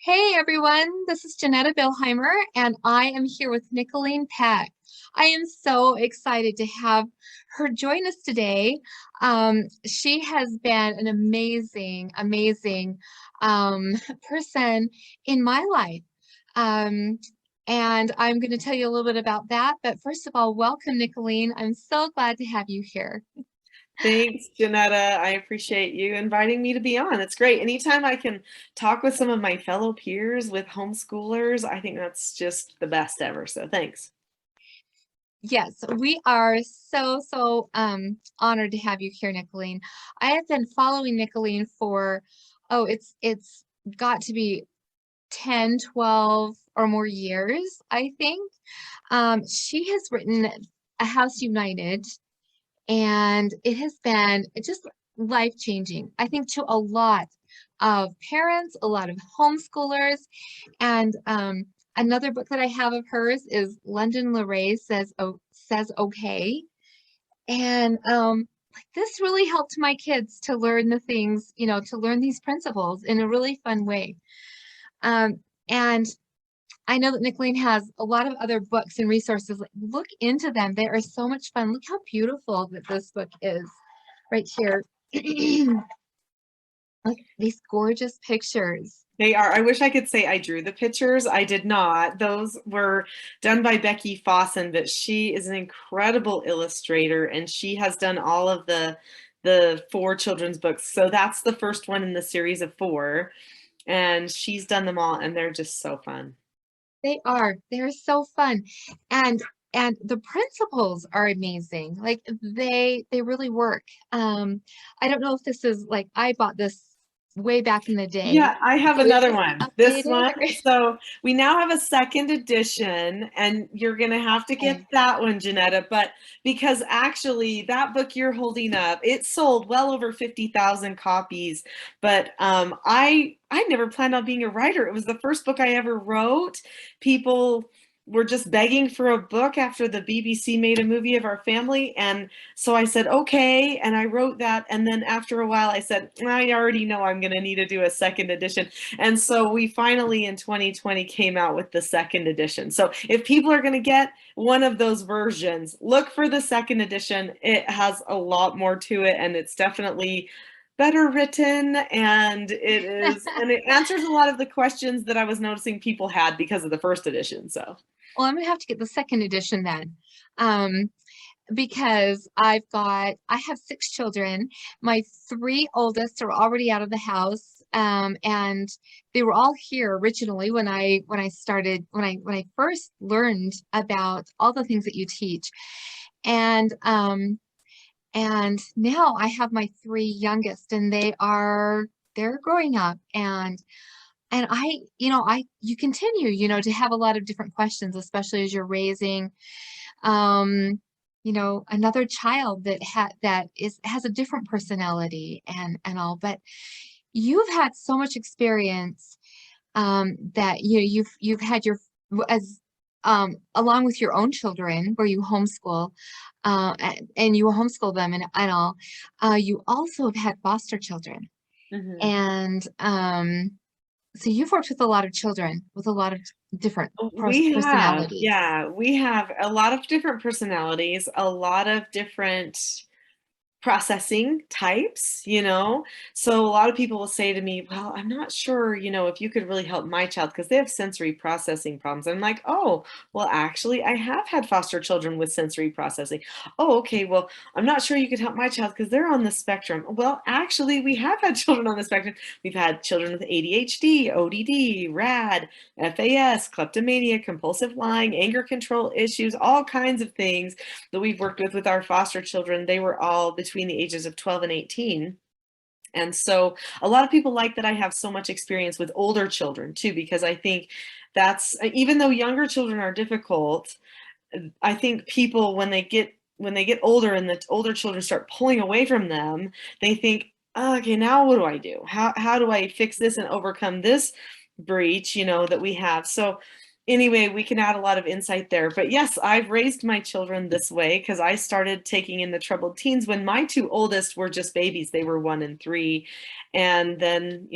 Hey everyone, this is Jennetta Billhimer, and I am here with Nicholeen Peck. I am so excited to have her join us today. She has been an amazing person in my life. Um, and I'm going to tell you a little bit about that. But first of all, welcome, Nicholeen. I'm so glad to have you here. Thanks, Jennetta. I appreciate you inviting me to be on. It's great. Anytime I can talk with some of my fellow peers with homeschoolers, I think that's just the best ever. So thanks. Yes, we are so honored to have you here, Nicholeen. I have been following Nicholeen for, it's got to be 10, 12 or more years, I think. She has written A House United, and it has been just life-changing, I think, to a lot of parents, a lot of homeschoolers, and another book that I have of hers is London Lorraine says okay. And like this really helped my kids to learn the things, to learn these principles in a really fun way. And I know that Nicholeen has a lot of other books and resources. Like, look into them. They are so much fun. Look how beautiful that this book is right here. Like these gorgeous pictures. They are. I wish I could say I drew the pictures. I did not. Those were done by Becky Fossen, but she is an incredible illustrator and she has done all of the four children's books. So that's the first one in the series of four. And she's done them all and they're just so fun. They are. They're so fun. And and the principles are amazing. Like they really work. I don't know if this is like I bought this way back in the day. Yeah, I have So is another this one. This updated one. or So we now have a second edition, and you're going to have to get okay. that one, Jennetta. But because actually, that book you're holding up, it sold well over 50,000 copies. But I never planned on being a writer. It was the first book I ever wrote. People were just begging for a book after the BBC made a movie of our family, and so I said, okay. And I wrote that. And then after a while, I said, I already know I'm going to need to do a second edition. And so we finally in 2020 came out with the second edition. So if people are going to get one of those versions, look for the second edition. It has a lot more to it. And it's definitely better written and it answers a lot of the questions that I was noticing people had because of the first edition. So Well, I'm gonna have to get the second edition then. Um, because I have six children. My three oldest are already out of the house. And they were all here originally when I first learned about all the things that you teach. And and now I have my three youngest and they're growing up and you continue, to have a lot of different questions, especially as you're raising um another child that has a different personality and all, but you've had so much experience that you've had your as along with your own children where you homeschool and you homeschool them and all, you also have had foster children, mhm. and so you've worked with a lot of children with a lot of different We have, personalities. yeah, we have a lot of different personalities, a lot of different processing types, you know? So a lot of people will say to me, well, I'm not sure, if you could really help my child because they have sensory processing problems. I'm like, oh, well, actually, I have had foster children with sensory processing. Oh, okay. Well, I'm not sure you could help my child because they're on the spectrum. Well, actually, we have had children on the spectrum. We've had children with ADHD, ODD, RAD, FAS, kleptomania, compulsive lying, anger control issues, all kinds of things that we've worked with our foster children. They were all between the ages of 12 and 18. And so a lot of people like that I have so much experience with older children too, because I think that's, even though younger children are difficult, I think people when they get older and the older children start pulling away from them, they think, oh, okay, now what do I do? How do I fix this and overcome this breach, that we have? So anyway, we can add a lot of insight there. But yes, I've raised my children this way because I started taking in the troubled teens when my two oldest were just babies. They were 1 and 3. And then,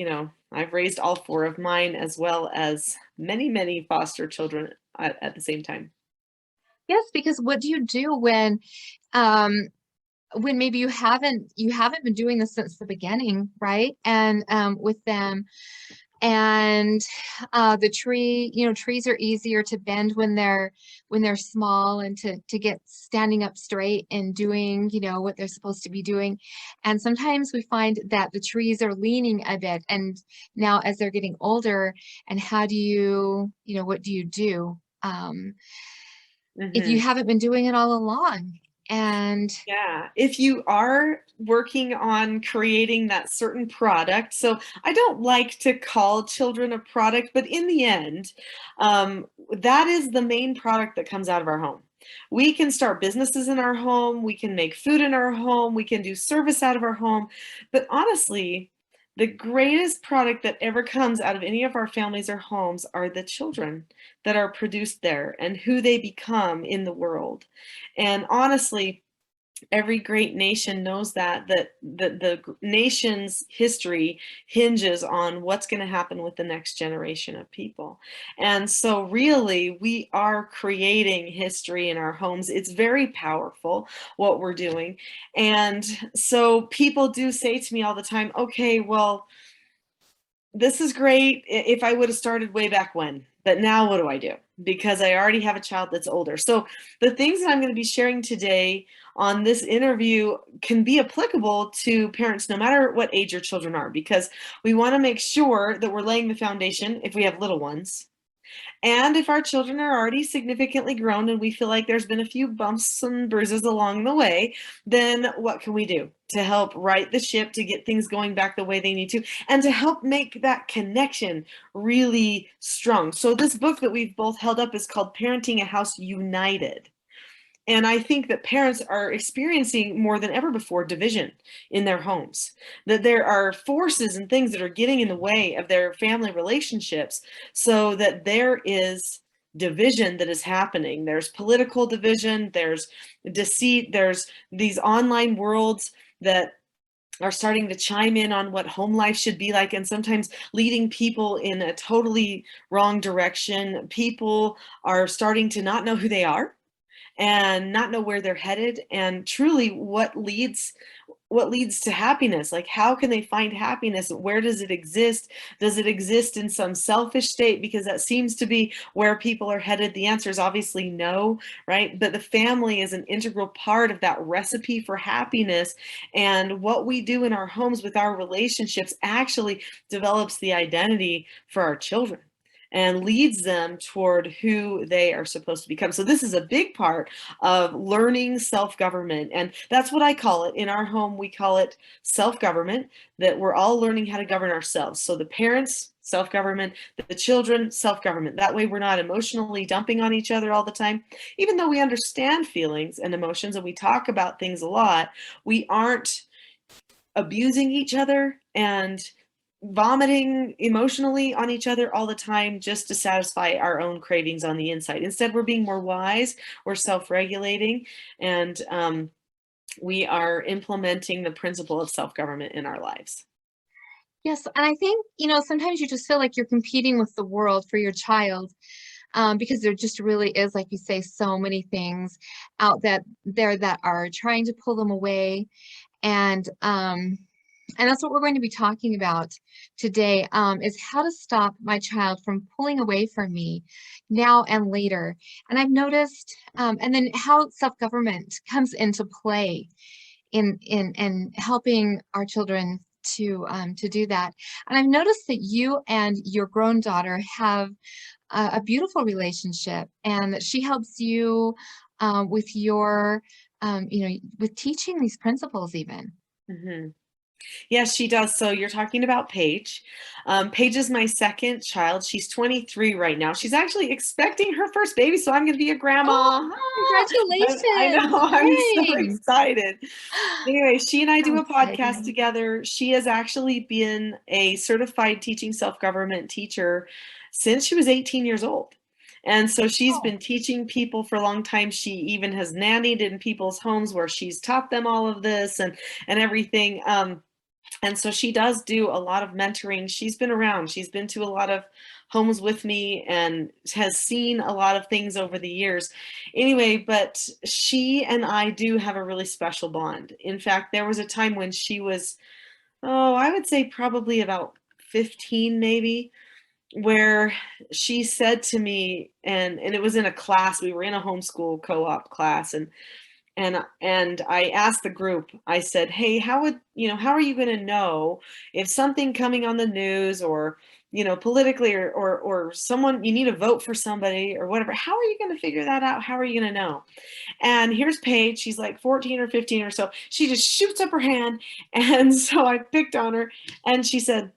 I've raised all 4 of mine as well as many, many foster children at the same time. Yes, because what do you do when maybe you haven't been doing this since the beginning, right? And with them, and the trees are easier to bend when they're small, and to get standing up straight and doing what they're supposed to be doing. And sometimes we find that the trees are leaning a bit, and now as they're getting older, and how do what do you do if you Mhm. haven't been doing it all along? And Yeah, if you are working on creating that certain product, so I don't like to call children a product, but in the end, that is the main product that comes out of our home. We can start businesses in our home, we can make food in our home, we can do service out of our home, but honestly, the greatest product that ever comes out of any of our families or homes are the children that are produced there and who they become in the world. And honestly, every great nation knows that the nation's history hinges on what's going to happen with the next generation of people. And so really we are creating history in our homes. It's very powerful what we're doing. And so people do say to me all the time, okay, well, this is great if I would have started way back when, but now what do I do? Because I already have a child that's older. So the things that I'm going to be sharing today on this interview can be applicable to parents no matter what age your children are, because we want to make sure that we're laying the foundation if we have little ones. And if our children are already significantly grown and we feel like there's been a few bumps and bruises along the way, then what can we do to help right the ship, to get things going back the way they need to, and to help make that connection really strong? So this book that we've both held up is called Parenting a House United. And I think that parents are experiencing more than ever before division in their homes, that there are forces and things that are getting in the way of their family relationships, so that there is division that is happening. There's political division, there's deceit, there's these online worlds that are starting to chime in on what home life should be like, and sometimes leading people in a totally wrong direction. People are starting to not know who they are and not know where they're headed, and truly what leads to happiness. Like, how can they find happiness? Where does it exist? Does it exist in some selfish state? Because that seems to be where people are headed. The answer is obviously no, right? But the family is an integral part of that recipe for happiness. And what we do in our homes with our relationships actually develops the identity for our children and leads them toward who they are supposed to become. So this is a big part of learning self-government. And that's what I call it. In our home, we call it self-government, that we're all learning how to govern ourselves. So the parents, self-government, the children, self-government. That way we're not emotionally dumping on each other all the time. Even though we understand feelings and emotions and we talk about things a lot, we aren't abusing each other and vomiting emotionally on each other all the time just to satisfy our own cravings on the inside. Instead, we're being more wise, we're self-regulating, and we are implementing the principle of self-government in our lives. yes, and I think, sometimes you just feel like you're competing with the world for your child, because there just really is, like you say, so many things out that there that are trying to pull them away. And that's what we're going to be talking about today, is how to stop my child from pulling away from me now and later. And I've noticed, and then how self-government comes into play in helping our children to do that. And I've noticed that you and your grown daughter have a beautiful relationship, and that she helps you with with teaching these principles even. hmm Yes, she does. So you're talking about Paige. Paige is my second child. She's 23 right now. She's actually expecting her first baby, so I'm going to be a grandma. Oh, I know, congratulations. I'm so Yay. excited. Anyway, she and I How do a podcast exciting. together. She has actually been a certified teaching self-government teacher since she was 18 years old. And so she's Oh, been teaching people for a long time. She even has nannied in people's homes where she's taught them all of this and everything. And so she does do a lot of mentoring. She's been around. She's been to a lot of homes with me and has seen a lot of things over the years. Anyway, but she and I do have a really special bond. In fact, there was a time when she was, oh, I would say probably about 15 maybe, where she said to me, and it was in a class, we were in a homeschool co-op class, and I asked the group, I said, hey, how are you going to know if something coming on the news or, politically or someone, you need to vote for somebody or whatever, how are you going to figure that out? How are you going to know? And here's Paige, she's like 14 or 15 or so. She just shoots up her hand. And so I picked on her and she said,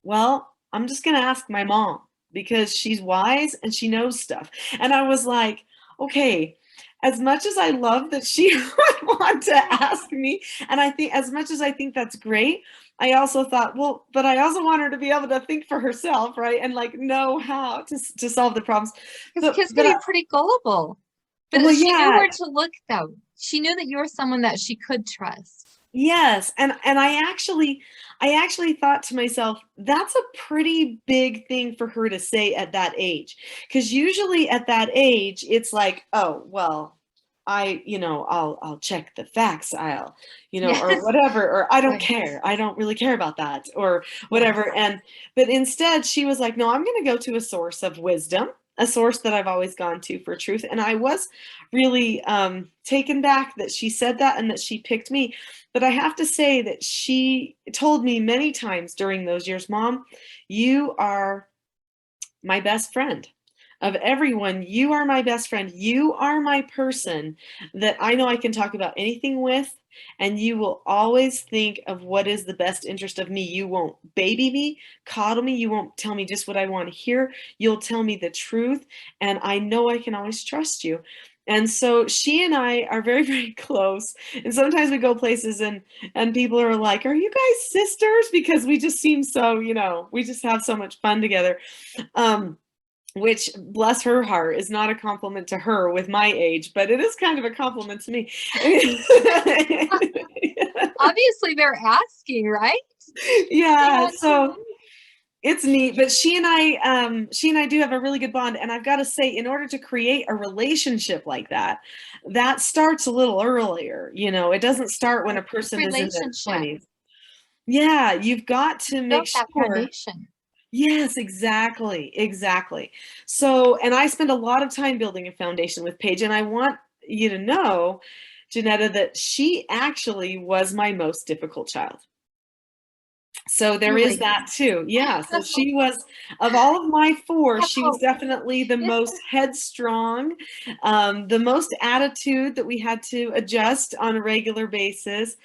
well, I'm just going to ask my mom because she's wise and she knows stuff. And I was like, okay, as much as I love that she would want to ask me, and I think as much as I think that's great, I also thought, well, but I also want her to be able to think for herself, right? And like know how to solve the problems. Because kids can be pretty gullible. But well, she knew yeah. where to look, though. She knew that you were someone that she could trust. Yes, and I actually thought to myself, that's a pretty big thing for her to say at that age. Because usually at that age, it's like, oh, well, I'll check the facts, Yes. or whatever, or I don't Right. care. I don't really care about that, or Yes. whatever. But instead she was like, no, I'm going to go to a source of wisdom, a source that I've always gone to for truth. And I was really taken back that she said that and that she picked me. But I have to say that she told me many times during those years, Mom, you are my best friend. Of everyone, you are my best friend. You are my person that I know I can talk about anything with, and you will always think of what is the best interest of me. You won't baby me, coddle me. You won't tell me just what I want to hear. You'll tell me the truth, and I know I can always trust you. And so she and I are very, very close. And sometimes we go places and people are like, "Are you guys sisters?" Because we just seem so, we just have so much fun together. Which, bless her heart, is not a compliment to her with my age, but it is kind of a compliment to me. Obviously, they're asking, right? Yeah, so it's neat. But she and I do have a really good bond. And I've got to say, in order to create a relationship like that, that starts a little earlier. It doesn't start when a person is in their 20s. Yeah, you've got to make Built that sure. foundation. Yes, exactly, exactly. So, and I spend a lot of time building a foundation with Paige, and I want you to know, Jennetta, that she actually was my most difficult child. So there is that too. Yeah. So she was, of all of my four, she was definitely the most headstrong, the most attitude that we had to adjust on a regular basis.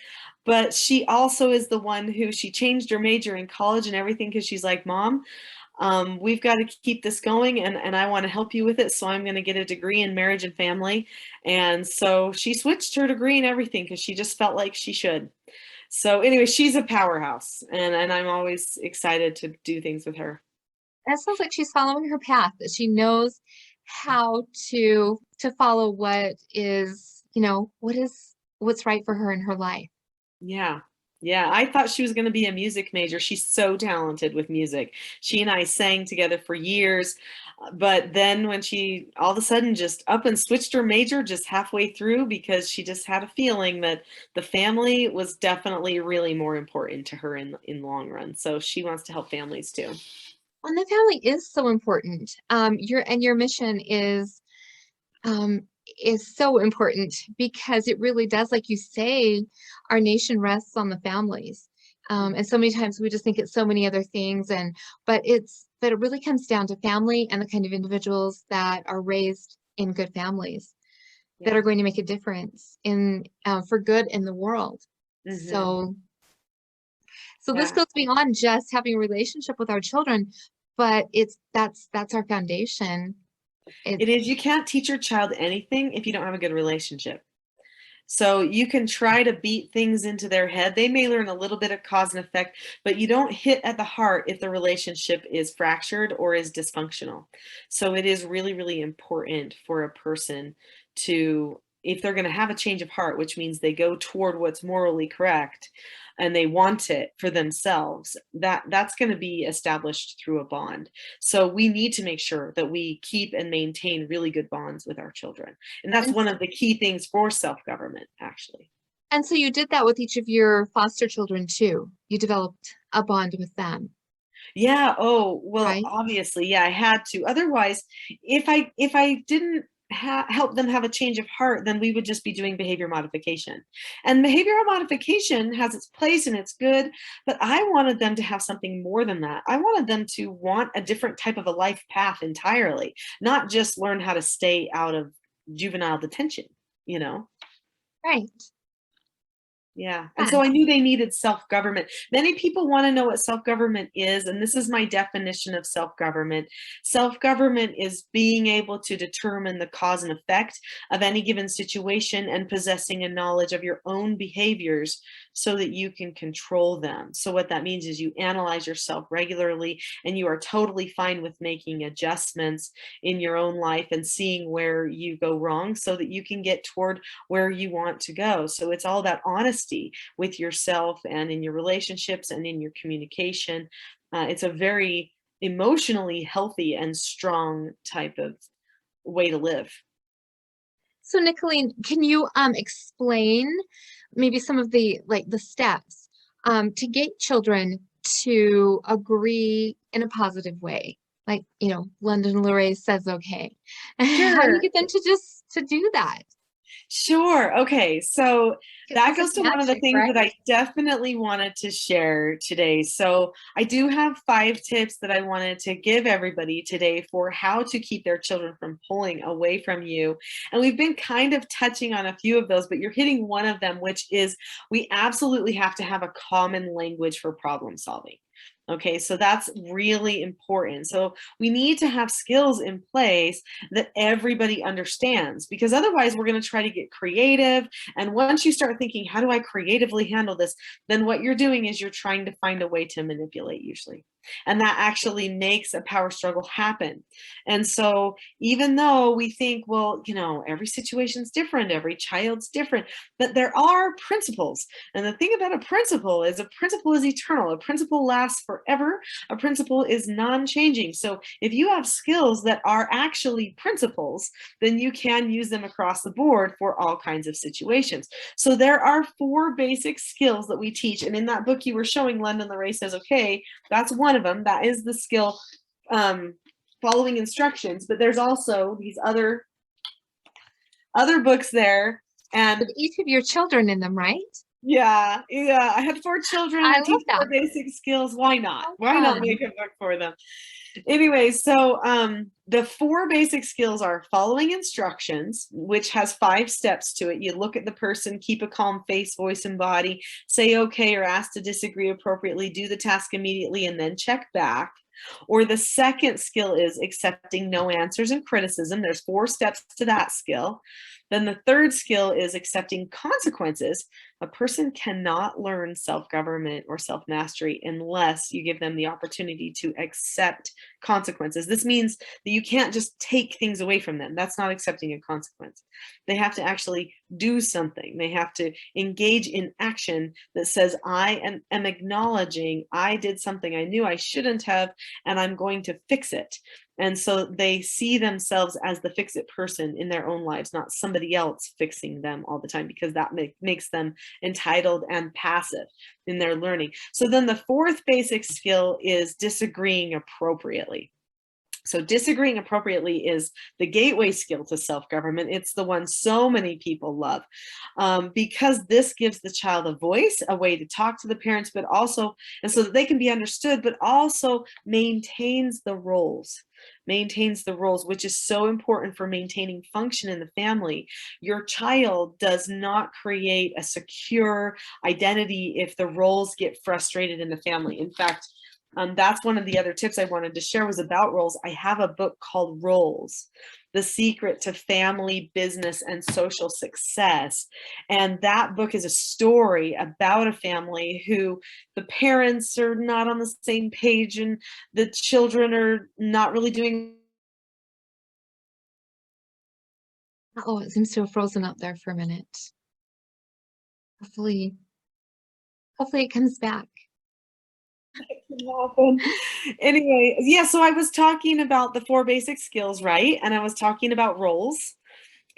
But she also is the one who, she changed her major in college and everything because she's like, Mom, we've got to keep this going and I want to help you with it. So I'm going to get a degree in marriage and family. And so she switched her degree and everything because she just felt like she should. So anyway, she's a powerhouse and I'm always excited to do things with her. That sounds like she's following her path, that she knows how to follow what is, what's right for her in her life. Yeah. Yeah, I thought she was going to be a music major. She's so talented with music. She and I sang together for years. But then when she all of a sudden just up and switched her major just halfway through because she just had a feeling that the family was definitely really more important to her in the long run. So she wants to help families too. And the family is so important. Your mission is so important because it really does, like you say, our nation rests on the families. And so many times we just think it's so many other things, but it really comes down to family and the kind of individuals that are raised in good families that are going to make a difference for good in the world. So this goes beyond just having a relationship with our children, but that's our foundation. It is. You can't teach your child anything if you don't have a good relationship. So you can try to beat things into their head. They may learn a little bit of cause and effect, but you don't hit at the heart if the relationship is fractured or is dysfunctional. So it is really, really important for a person to if they're going to have a change of heart, which means they go toward what's morally correct and they want it for themselves, that's going to be established through a bond. So we need to make sure that we keep and maintain really good bonds with our children. And that's And one of the key things for self-government, actually. and so you did that with each of your foster children too. You developed a bond with them, Yeah. Oh, well, right? obviously, yeah, I had to. Otherwise, if I didn't help them have a change of heart, then we would just be doing behavior modification. And behavioral modification has its place and it's good, but I wanted them to have something more than that. I wanted them to want a different type of a life path entirely, not just learn how to stay out of juvenile detention, you know? Right. Yeah. And Yeah. so I knew they needed self-government. Many people want to know what self-government is, and this is my definition of self-government. Self-government is being able to determine the cause and effect of any given situation and possessing a knowledge of your own behaviors so that you can control them. So what that means is you analyze yourself regularly and you are totally fine with making adjustments in your own life and seeing where you go wrong so that you can get toward where you want to go. So it's all that honesty with yourself and in your relationships and in your communication. It's a very emotionally healthy and strong type of way to live. So Nicholeen, can you explain maybe some of the the steps to get children to agree in a positive way? Like, London Luray says okay. How do you Sure. get them to just to do that? Sure. Okay. So Because that this is goes to one of the magic, things right? that I definitely wanted to share today. So I do have 5 tips that I wanted to give everybody today for how to keep their children from pulling away from you. And we've been kind of touching on a few of those, but you're hitting one of them, which is we absolutely have to have a common language for problem solving. Okay, so that's really important. So we need to have skills in place that everybody understands, because otherwise we're going to try to get creative. And once you start thinking, how do I creatively handle this? Then what you're doing is you're trying to find a way to manipulate usually. And that actually makes a power struggle happen. And so even though we think, well, every situation's different, every child's different, but there are principles. And the thing about a principle is eternal. A principle lasts forever. A principle is non-changing. So if you have skills that are actually principles, then you can use them across the board for all kinds of situations. So there are 4 basic skills that we teach. And in that book you were showing, London Luray Says Okay, that's one of them. That is the skill, following instructions. But there's also these other books there. And With each of your children in them, right? yeah, I had 4 children. I I love teach that. 4 basic skills. Why not? So Why not fun. make a book for them? Anyway, so the 4 basic skills are following instructions, which has 5 steps to it. You look at the person, keep a calm face, voice, and body, say okay or ask to disagree appropriately, do the task immediately, and then check back. Or the second skill is accepting no answers and criticism. There's 4 steps to that skill. Then the third skill is accepting consequences. A person cannot learn self-government or self-mastery unless you give them the opportunity to accept consequences. This means that you can't just take things away from them. That's not accepting a consequence. They have to actually do something. They have to engage in action that says, I am acknowledging I did something I knew I shouldn't have, and I'm going to fix it. And so they see themselves as the fix-it person in their own lives, not somebody else fixing them all the time, because that makes them entitled and passive in their learning. So then the 4th basic skill is disagreeing appropriately. So disagreeing appropriately is the gateway skill to self-government. It's the one so many people love, because this gives the child a voice, a way to talk to the parents, but also, and so that they can be understood, but also maintains the roles, which is so important for maintaining function in the family. Your child does not create a secure identity if the roles get frustrated in the family. In fact, that's one of the other tips I wanted to share was about roles. I have a book called Roles: The Secret to Family, Business, and Social Success. And that book is a story about a family who the parents are not on the same page and the children are not really doing Oh, it seems to have frozen up there for a minute. Hopefully, hopefully it comes back. Can happen. Anyway, yeah, so I was talking about the four basic skills, right? And I was talking about roles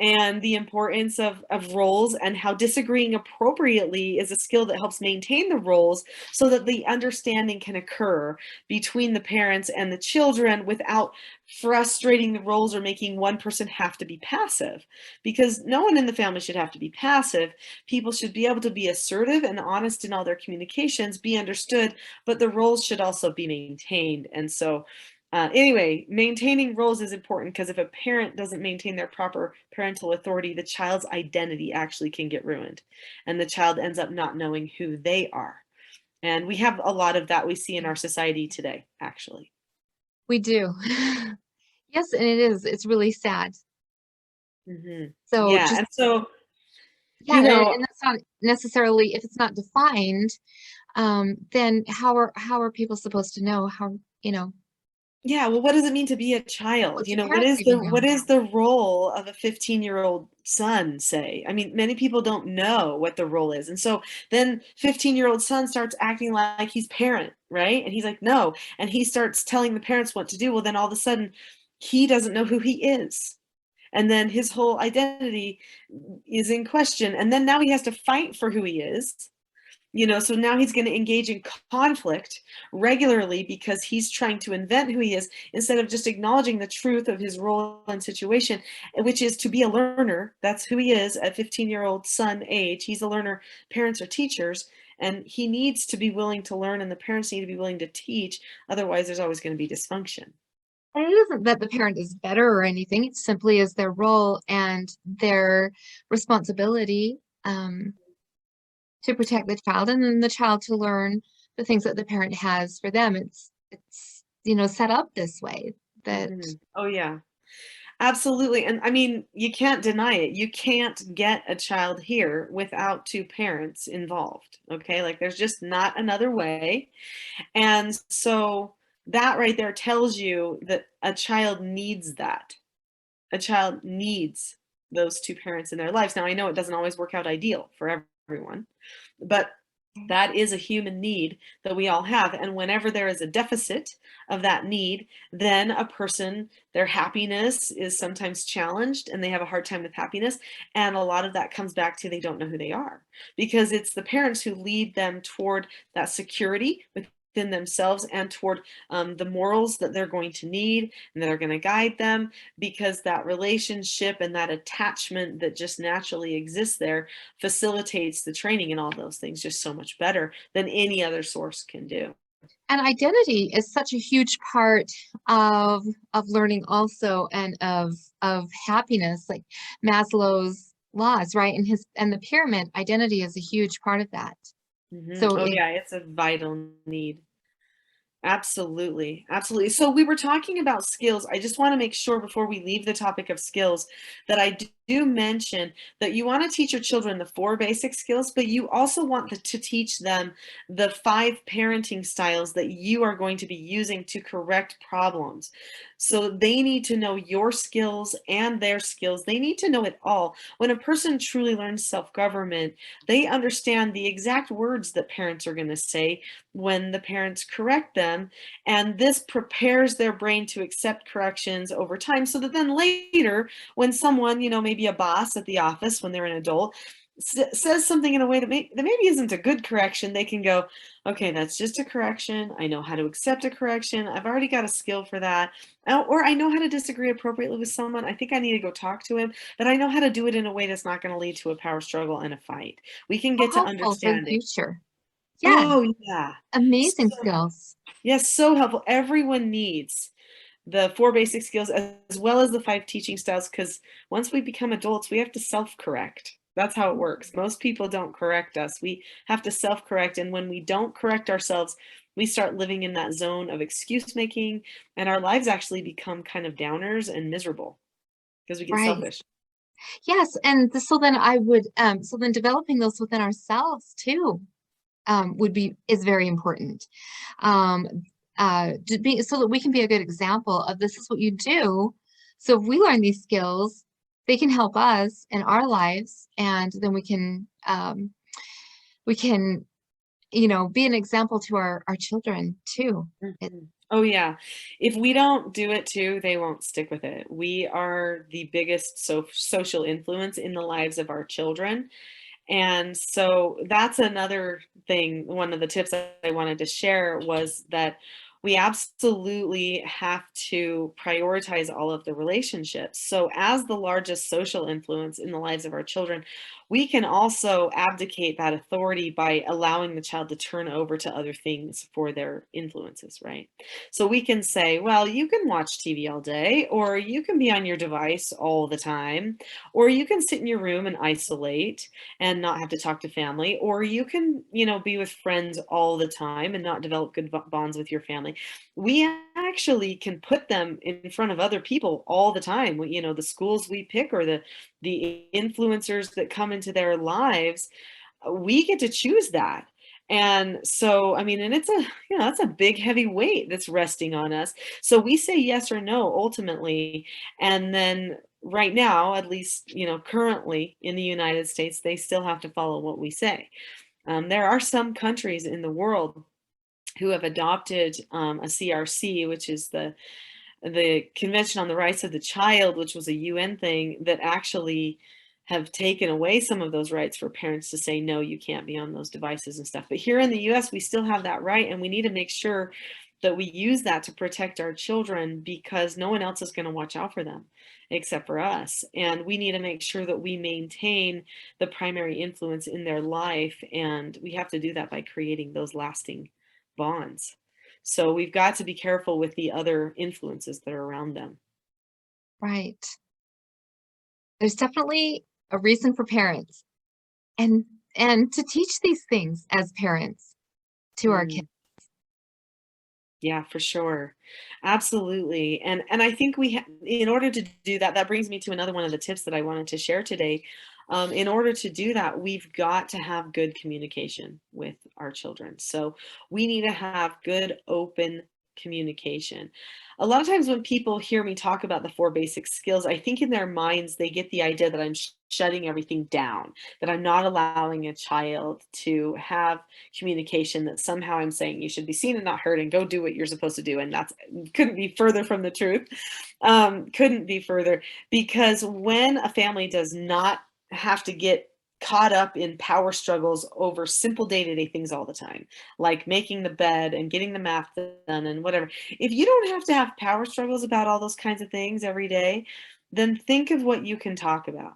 and the importance of roles and how disagreeing appropriately is a skill that helps maintain the roles so that the understanding can occur between the parents and the children without frustrating the roles or making one person have to be passive. Because no one in the family should have to be passive. People should be able to be assertive and honest in all their communications, be understood, but the roles should also be maintained. And so anyway, maintaining roles is important because if a parent doesn't maintain their proper parental authority, the child's identity actually can get ruined, and the child ends up not knowing who they are. And we have a lot of that we see in our society today, actually. We do. Yes, and it is. It's really sad. Hmm. So Yeah, just and so, yeah, you know, and that's not necessarily if it's not defined, then how are people supposed to know how, you know, yeah, well, what does it mean to be a child? what You do know, parents even what know? is the role of a 15-year-old son, say? I mean, many people don't know what the role is. And so then 15-year-old son starts acting like he's parent, right? And he's like, "No." And he starts telling the parents what to do. Well, then all of a sudden he doesn't know who he is. And then his whole identity is in question. And then now he has to fight for who he is. So now he's going to engage in conflict regularly because he's trying to invent who he is instead of just acknowledging the truth of his role and situation, which is to be a learner. That's who he is at 15-year-old son age. He's a learner. Parents are teachers, and he needs to be willing to learn, and the parents need to be willing to teach. Otherwise, there's always going to be dysfunction. And it isn't that the parent is better or anything, it simply is their role and their responsibility to protect the child and then the child to learn the things that the parent has for them. It's set up this way that Oh, yeah. Absolutely. And I mean, you can't deny it. You can't get a child here without two parents involved. Okay. Like there's just not another way. And so that right there tells you that a child needs that. A child needs those two parents in their lives. Now, I know it doesn't always work out ideal for everyone, but that is a human need that we all have. And whenever there is a deficit of that need, then a person, their happiness is sometimes challenged and they have a hard time with happiness. And a lot of that comes back to they don't know who they are because it's the parents who lead them toward that security within themselves and toward the morals that they're going to need and that are going to guide them because that relationship and that attachment that just naturally exists there facilitates the training and all those things just so much better than any other source can do. and identity is such a huge part of learning also and of happiness, like Maslow's laws, right? And the pyramid, identity is a huge part of that. So Oh if yeah, it's a vital need. Absolutely. Absolutely. So we were talking about skills. I just want to make sure before we leave the topic of skills that I do mention that you want to teach your children the four basic skills, but you also want to teach them the five parenting styles that you are going to be using to correct problems. So they need to know your skills and their skills. They need to know it all. When a person truly learns self-government, they understand the exact words that parents are going to say when the parents correct them. And this prepares their brain to accept corrections over time so that then later, when someone, maybe a boss at the office, when they're an adult, says something in a way that maybe isn't a good correction, they can go, okay, that's just a correction. I know how to accept a correction. I've already got a skill for that. Or I know how to disagree appropriately with someone. I think I need to go talk to him, but I know how to do it in a way that's not going to lead to a power struggle and a fight. We can so get to helpful for the understanding. future. Yeah, Oh, yeah. amazing skills. Yes, so helpful. Everyone needs the four basic skills as well as the five teaching styles because once we become adults, we have to self-correct. That's how it works. Most people don't correct us. We have to self-correct. And when we don't correct ourselves, we start living in that zone of excuse making, and our lives actually become kind of downers and miserable because we get Right. selfish. Yes, and so then I would so then developing those within ourselves too would be is very important. Um, so that we can be a good example of this is what you do. So if we learn these skills, they can help us in our lives, and then we can, be an example to our children too. Mhm. Oh, yeah. If we don't do it too, they won't stick with it. We are the biggest social influence in the lives of our children. And so that's another thing. One of the tips that I wanted to share was that we absolutely have to prioritize all of the relationships. So, as the largest social influence in the lives of our children, we can also abdicate that authority by allowing the child to turn over to other things for their influences, right? So, we can say, well, you can watch TV all day, or you can be on your device all the time, or you can sit in your room and isolate and not have to talk to family, or you can, be with friends all the time and not develop good bonds with your family. We actually can put them in front of other people all the time. The schools we pick, or the influencers that come into their lives, we get to choose that. And so, I mean, and it's that's a big heavy weight that's resting on us. So we say yes or no ultimately. And then right now, at least, currently in the United States, they still have to follow what we say. There are some countries in the world who have adopted a CRC, which is the Convention on the Rights of the Child, which was a UN thing that actually have taken away some of those rights for parents to say, no, you can't be on those devices and stuff. But here in the US, we still have that right. And we need to make sure that we use that to protect our children, because no one else is going to watch out for them except for us. And we need to make sure that we maintain the primary influence in their life. And we have to do that by creating those lasting bonds. So we've got to be careful with the other influences that are around them. Right. There's definitely a reason for parents and and to teach these things as parents to our kids. Mm, yeah, for sure. Absolutely. And I think in order to do that, that brings me to another one of the tips that I wanted to share today. In order to do that, we've got to have good communication with our children. So we need to have good, open communication. A lot of times when people hear me talk about the four basic skills, I think in their minds they get the idea that I'm shutting everything down, that I'm not allowing a child to have communication, that somehow I'm saying you should be seen and not heard and go do what you're supposed to do. And that's couldn't be further from the truth. Couldn't be further, because when a family does not have to get caught up in power struggles over simple day-to-day things all the time, like making the bed and getting the math done and whatever. If you don't have to have power struggles about all those kinds of things every day, then think of what you can talk about.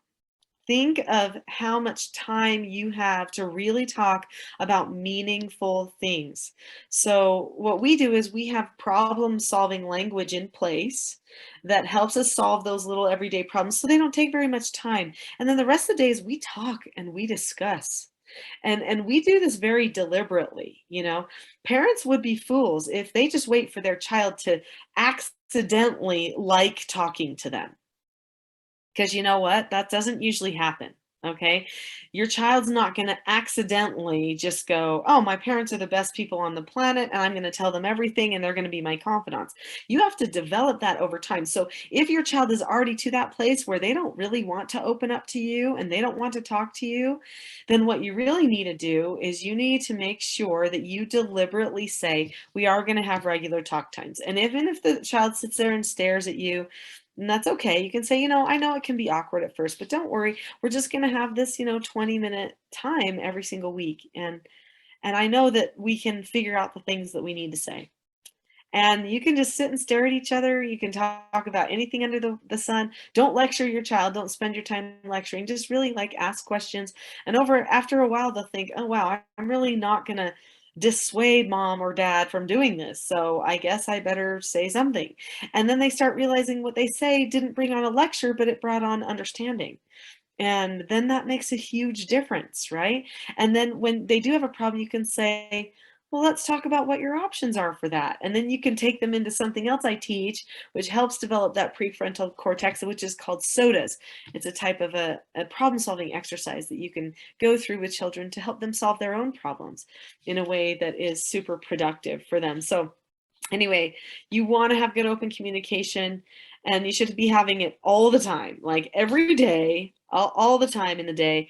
Think of how much time you have to really talk about meaningful things. So, what we do is we have problem solving language in place that helps us solve those little everyday problems so they don't take very much time. And then the rest of the days we talk and we discuss. And we do this very deliberately. Parents would be fools if they just wait for their child to accidentally like talking to them, because you know what? That doesn't usually happen. Okay. Your child's not going to accidentally just go, oh, my parents are the best people on the planet and I'm going to tell them everything and they're going to be my confidants. You have to develop that over time. So if your child is already to that place where they don't really want to open up to you and they don't want to talk to you, then what you really need to do is you need to make sure that you deliberately say, we are going to have regular talk times. And even if the child sits there and stares at you, and that's okay. You can say, I know it can be awkward at first, but don't worry. We're just going to have this, 20-minute time every single week. And I know that we can figure out the things that we need to say. And you can just sit and stare at each other. You can talk about anything under the sun. Don't lecture your child. Don't spend your time lecturing. Just really like ask questions. And after a while, they'll think, oh, wow, I'm really not going to dissuade mom or dad from doing this. So I guess I better say something. And then they start realizing what they say didn't bring on a lecture, but it brought on understanding. And then that makes a huge difference, right? And then when they do have a problem, you can say, well, let's talk about what your options are for that. And then you can take them into something else I teach, which helps develop that prefrontal cortex, which is called SOTAs. It's a type of a problem solving exercise that you can go through with children to help them solve their own problems in a way that is super productive for them. So anyway, you want to have good open communication. And you should be having it all the time, like every day, all the time in the day.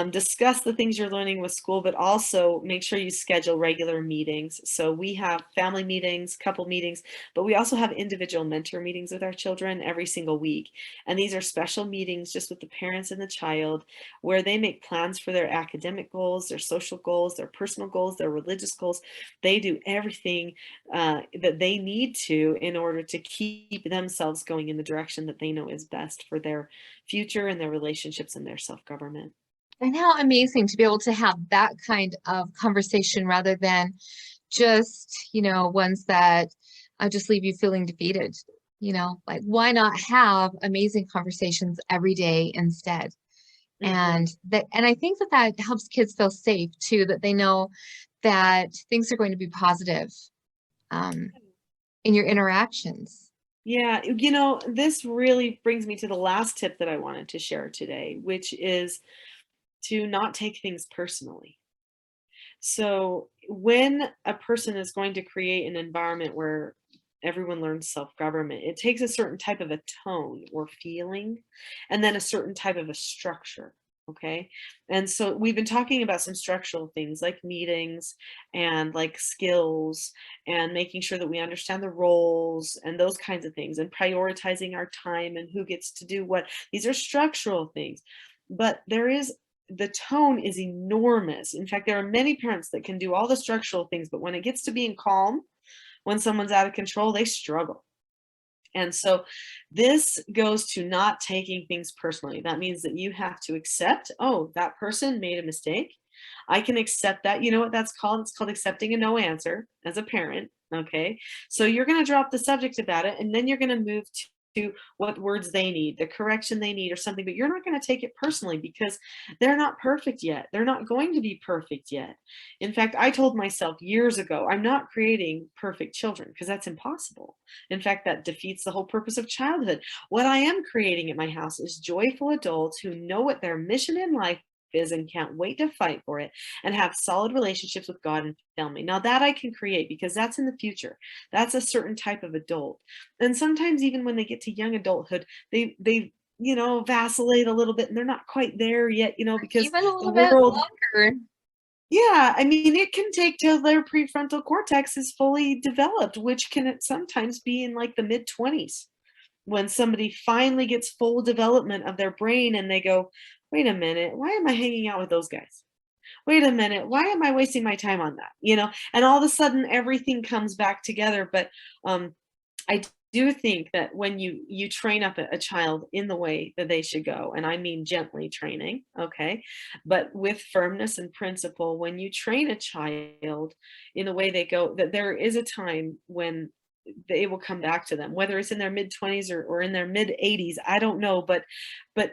Discuss the things you're learning with school, but also make sure you schedule regular meetings. So we have family meetings, couple meetings, but we also have individual mentor meetings with our children every single week. And these are special meetings just with the parents and the child, where they make plans for their academic goals, their social goals, their personal goals, their religious goals. They do everything that they need to in order to keep themselves going in the direction that they know is best for their future and their relationships and their self-government. And how amazing to be able to have that kind of conversation rather than just, ones that just leave you feeling defeated. Like why not have amazing conversations every day instead? Mm-hmm. And I think that helps kids feel safe too, that they know that things are going to be positive um, in your interactions. Yeah, this really brings me to the last tip that I wanted to share today, which is to not take things personally. So when a person is going to create an environment where everyone learns self-government, it takes a certain type of a tone or feeling, and then a certain type of a structure. Okay. And so we've been talking about some structural things like meetings and like skills and making sure that we understand the roles and those kinds of things and prioritizing our time and who gets to do what. These are structural things. But the tone is enormous. In fact, there are many parents that can do all the structural things, but when it gets to being calm, when someone's out of control, they struggle. And so this goes to not taking things personally. That means that you have to accept, oh, that person made a mistake. I can accept that. You know what that's called? It's called accepting a no answer as a parent. Okay. So you're going to drop the subject about it, and then you're going to move to what words they need, the correction they need or something, but you're not going to take it personally because they're not perfect yet. They're not going to be perfect yet. In fact, I told myself years ago, I'm not creating perfect children because that's impossible. In fact, that defeats the whole purpose of childhood. What I am creating at my house is joyful adults who know what their mission in life is and can't wait to fight for it and have solid relationships with God and family. Now that I can create because that's in the future. That's a certain type of adult. And sometimes even when they get to young adulthood, they vacillate a little bit and they're not quite there yet, because Even a the little bit world. longer. Yeah, I mean, it can take till their prefrontal cortex is fully developed, which can sometimes be in like the mid 20s when somebody finally gets full development of their brain and they go, wait a minute, why am I hanging out with those guys? Wait a minute, why am I wasting my time on that? And all of a sudden everything comes back together. But I do think that when you train up a child in the way that they should go, and I mean gently training, okay, but with firmness and principle, when you train a child in the way they go, that there is a time when they will come back to them, whether it's in their mid 20s or in their mid 80s, I don't know, but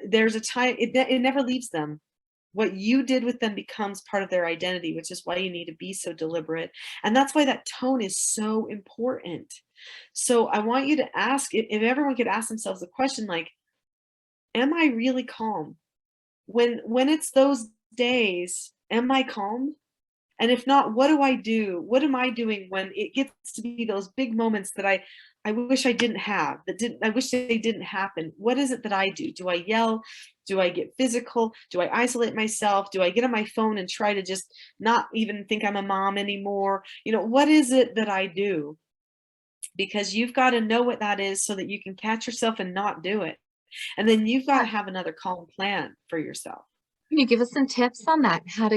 there's a time it never leaves them. What you did with them becomes part of their identity, which is why you need to be so deliberate. And that's why that tone is so important. So I want you to ask, if everyone could ask themselves the question, like, am I really calm? When it's those days, am I calm? And if not, what do I do? What am I doing when it gets to be those big moments that I wish I didn't have, I wish they didn't happen? What is it that I do? Do I yell? Do I get physical? Do I isolate myself? Do I get on my phone and try to just not even think I'm a mom anymore? What is it that I do? Because you've got to know what that is so that you can catch yourself and not do it. And then you've got Yeah. to have another calm plan for yourself. Can you give us some tips on that? How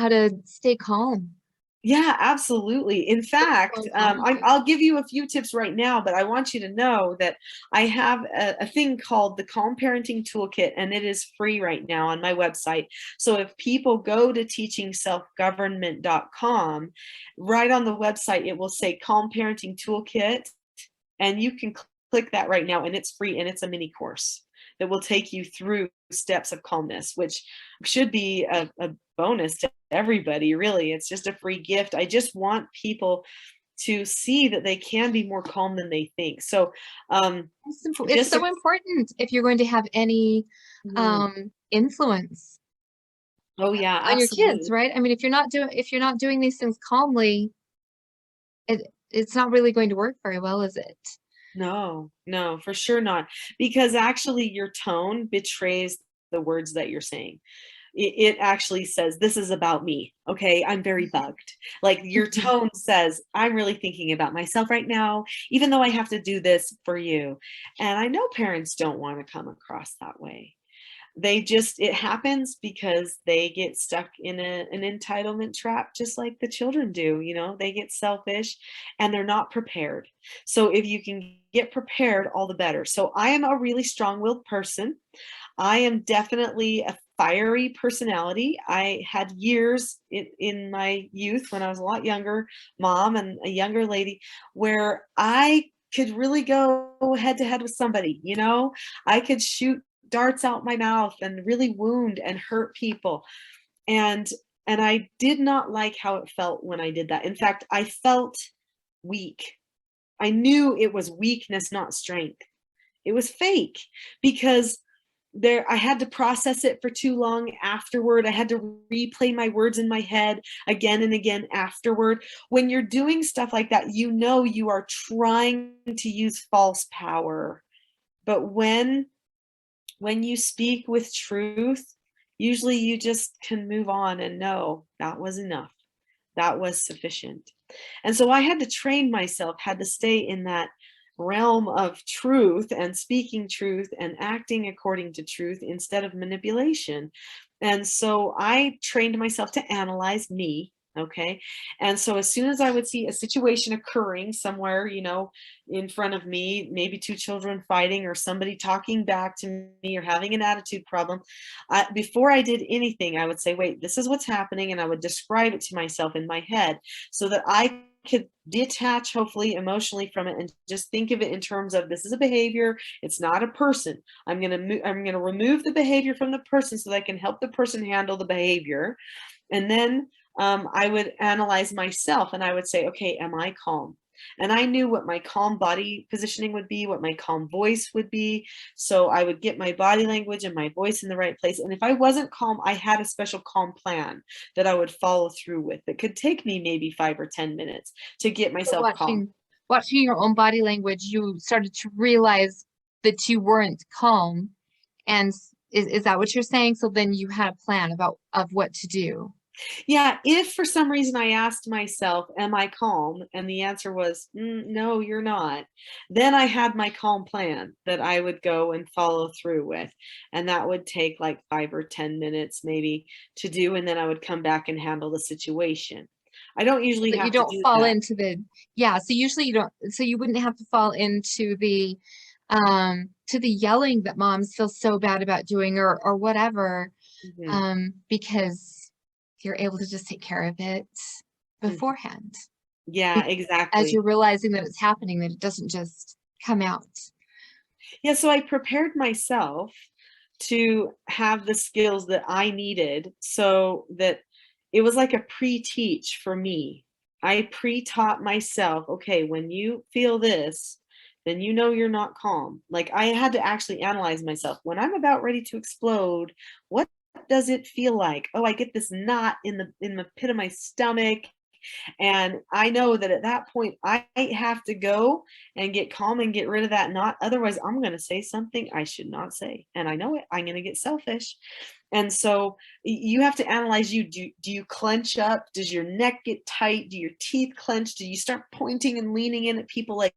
to stay calm? Yeah, absolutely. In fact, I'll give you a few tips right now, but I want you to know that I have a thing called the Calm Parenting Toolkit, and it is free right now on my website. So if people go to teachingselfgovernment.com, right on the website, it will say Calm Parenting Toolkit, and you can click that right now, and it's free, and it's a mini course that will take you through steps of calmness, which should be a bonus to everybody, really. It's just a free gift. I just want people to see that they can be more calm than they think. So It's so important if you're going to have any influence oh yeah, on your kids, absolutely. right? I mean, if you're not doing these things calmly, it's not really going to work very well, is it? No, no, for sure not. Because actually your tone betrays the words that you're saying. It actually says, this is about me. Okay. I'm very bugged. Like your Mhm. tone says, I'm really thinking about myself right now, even though I have to do this for you. And I know parents don't want to come across that way. They just, it happens because they get stuck in an entitlement trap, just like the children do. They get selfish and they're not prepared. So if you can get prepared, all the better. So I am a really strong-willed person. I am definitely a fiery personality. I had years in my youth when I was a lot younger, mom and a younger lady, where I could really go head to head with somebody. I could shoot darts out my mouth and really wound and hurt people. And I did not like how it felt when I did that. In fact, I felt weak. I knew it was weakness, not strength. It was fake because I had to process it for too long afterward. I had to replay my words in my head again and again afterward. When you're doing stuff like that, you are trying to use false power. But when you speak with truth, usually you just can move on and know that was enough. That was sufficient. And so I had to train myself, had to stay in that realm of truth and speaking truth and acting according to truth instead of manipulation. And so I trained myself to analyze me. Okay. And so as soon as I would see a situation occurring somewhere, in front of me, maybe two children fighting or somebody talking back to me or having an attitude problem, before I did anything, I would say, wait, this is what's happening. And I would describe it to myself in my head so that I could detach, hopefully emotionally, from it and just think of it in terms of, this is a behavior. It's not a person. I'm going to remove the behavior from the person so that I can help the person handle the behavior. And then I would analyze myself and I would say, okay, am I calm? And I knew what my calm body positioning would be, what my calm voice would be. So I would get my body language and my voice in the right place. And if I wasn't calm, I had a special calm plan that I would follow through with. That could take me maybe 5 or 10 minutes to get So myself calm. watching your own body language, you started to realize that you weren't calm. And is that what you're saying? So then you had a plan of what to do. Yeah, if for some reason I asked myself, am I calm? And the answer was, no, you're not. Then I had my calm plan that I would go and follow through with. And that would take like 5 or 10 minutes maybe to do. And then I would come back and handle the situation. I don't usually That you have to don't do fall that. into yeah, so usually you don't, so you wouldn't have to fall into to the yelling that moms feel so bad about doing or whatever, Mhm, because you're able to just take care of it mhm. beforehand. Yeah, Be- as exactly. you're realizing that it's happening, that it doesn't just come out. Yeah, so I prepared myself to have the skills that I needed so that it was like a pre-teach for me. I pre-taught myself, okay, when you feel this, then you're not calm. Like I had to actually analyze myself. When I'm about ready to explode, what does it feel like? Oh, I get this knot in the pit of my stomach. And I know that at that point, I have to go and get calm and get rid of that knot. Otherwise, I'm going to say something I should not say. And I know it. I'm going to get selfish. And so you have to analyze you. Do you clench up? Does your neck get tight? Do your teeth clench? Do you start pointing and leaning in at people? Like,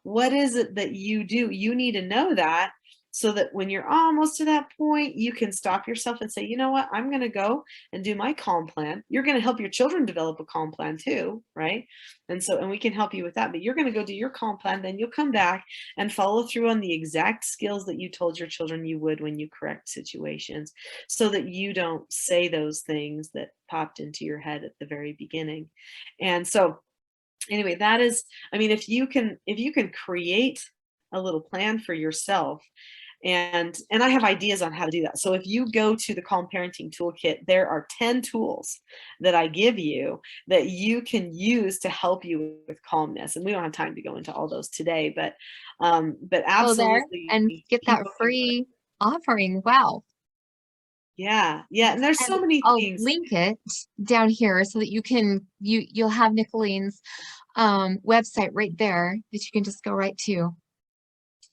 what is it that you do? You need to know that so that when you're almost to that point, you can stop yourself and say, you know what, I'm going to go and do my calm plan. You're going to help your children develop a calm plan too, right? And we can help you with that, but you're going to go do your calm plan. Then you'll come back and follow through on the exact skills that you told your children you would when you correct situations so that you don't say those things that popped into your head at the very beginning. And so anyway, that is, I mean, if you can create a little plan for yourself, and I have ideas on how to do that. So if you go to the Calm Parenting Toolkit, there are 10 tools that I give you that you can use to help you with calmness. And we don't have time to go into all those today, but Go there and absolutely get that people can learn. free offering. Wow. Yeah, yeah, and there's And so many I'll things. link it down here so that you'll have Nicoleen's website right there that you can just go right to.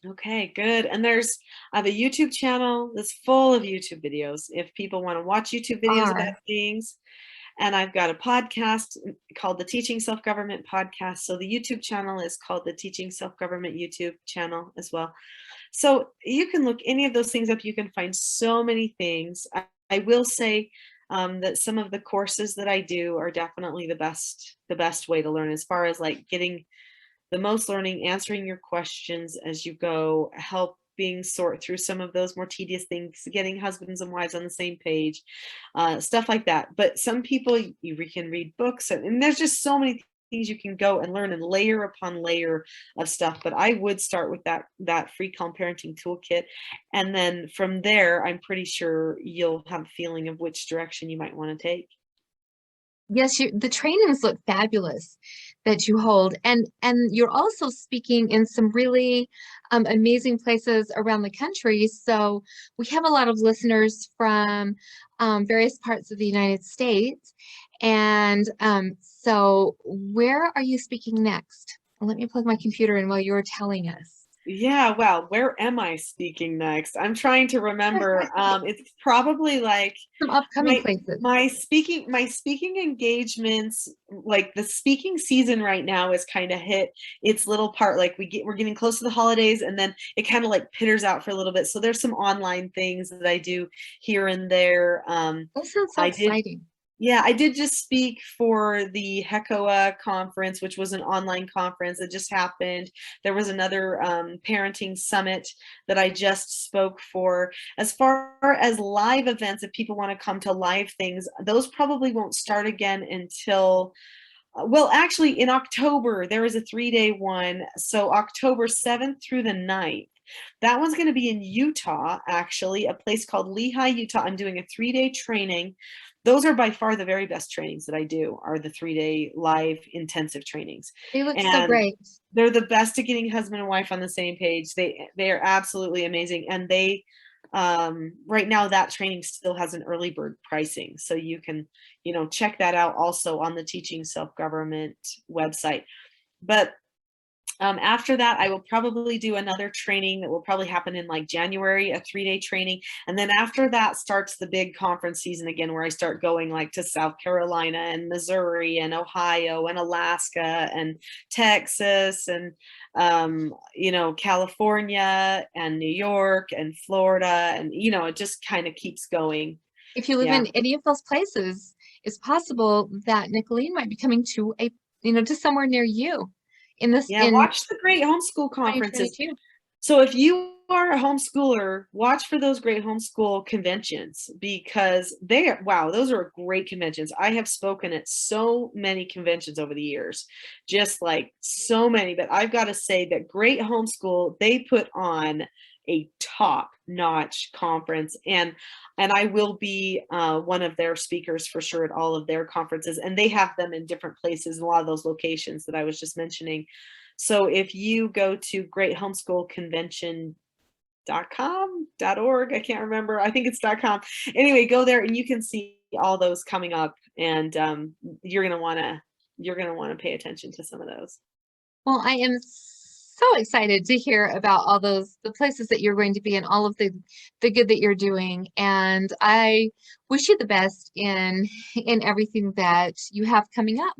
Okay, good. And there's I have a YouTube channel that's full of YouTube videos if people want to watch YouTube videos about Are. things. And I've got a podcast called the Teaching Self-Government Podcast. So the YouTube channel is called the Teaching Self-Government YouTube channel as well. So you can look any of those things up. You can find so many things. I will say that some of the courses that I do are definitely the best way to learn as far as like getting the most learning, answering your questions as you go, helping sort through some of those more tedious things, getting husbands and wives on the same page, stuff like that. But some people, you can read books, and there's just so many things you can go and learn and layer upon layer of stuff. But I would start with that free calm parenting toolkit, and then from there, I'm pretty sure you'll have a feeling of which direction you might want to take. Yes, the trainings look fabulous that you hold, and you're also speaking in some really amazing places around the country. So we have a lot of listeners from various parts of the United States, and so where are you speaking next? Let me plug my computer in while you're telling us. Yeah, wow. Where am I speaking next? I'm trying to remember. It's probably like Some upcoming my places. my speaking engagements, like the speaking season right now is kind of hit its little part. Like we're getting close to the holidays, and then it kind of like pitters out for a little bit. So there's some online things that I do here and there. That sounds so I did exciting. Yeah, I did just speak for the HECOA conference, which was an online conference that just happened. There was another parenting summit that I just spoke for. As far as live events, if people want to come to live things, those probably won't start again until, well, actually, in October, there is a 3-day one. So October 7th through the 9th. That one's going to be in Utah, actually, a place called Lehi, Utah. I'm doing a 3-day training. Those are by far the very best trainings that I do, are the 3-day live intensive trainings. They look so And great. they're the best at getting husband and wife on the same page. They are absolutely amazing. And they right now that training still has an early bird pricing. So you can, check that out also on the Teaching Self-Government website. But after that, I will probably do another training that will probably happen in like January, a 3-day training. And then after that starts the big conference season again, where I start going like to South Carolina and Missouri and Ohio and Alaska and Texas and, California and New York and Florida. And, it just kind of keeps going. If you live Yeah. in any of those places, it's possible that Nicholeen might be coming to to somewhere near you Yeah. in Watch the great homeschool conferences. 2022. So if you are a homeschooler, watch for those great homeschool conventions, because wow, those are great conventions. I have spoken at so many conventions over the years, just like so many, but I've got to say that Great Homeschool, they put on a top-notch conference, and I will be one of their speakers for sure at all of their conferences, and they have them in different places, a lot of those locations that I was just mentioning. So if you go to greathomeschoolconvention.com.org, I can't remember, I think it's .com. Anyway, go there and you can see all those coming up, and you're gonna wanna pay attention to some of those. Well, I am so excited to hear about all the places that you're going to be and all of the good that you're doing. And I wish you the best in everything that you have coming up.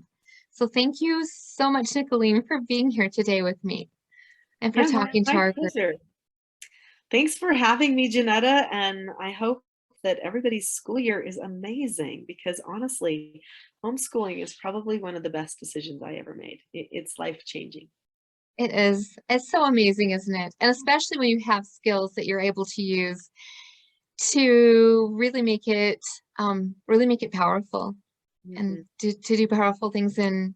So thank you so much, Nicholeen, for being here today with me and for Yeah, talking to my our group. pleasure. Thanks for having me, Jennetta, and I hope that everybody's school year is amazing, because honestly, homeschooling is probably one of the best decisions I ever made. It's life-changing. It is. It's so amazing, isn't it? And especially when you have skills that you're able to use to really make it powerful and Mhm. to do powerful things for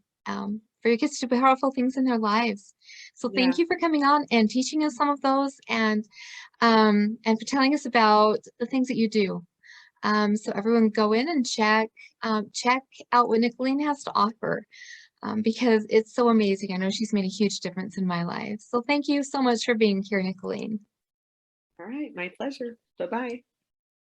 your kids to do powerful things in their lives. So Yeah. thank you for coming on and teaching us some of those and for telling us about the things that you do. So everyone go in and check out what Nicholeen has to offer. Because it's so amazing. I know she's made a huge difference in my life. So thank you so much for being here, Nicholeen. All right, my pleasure. Bye-bye.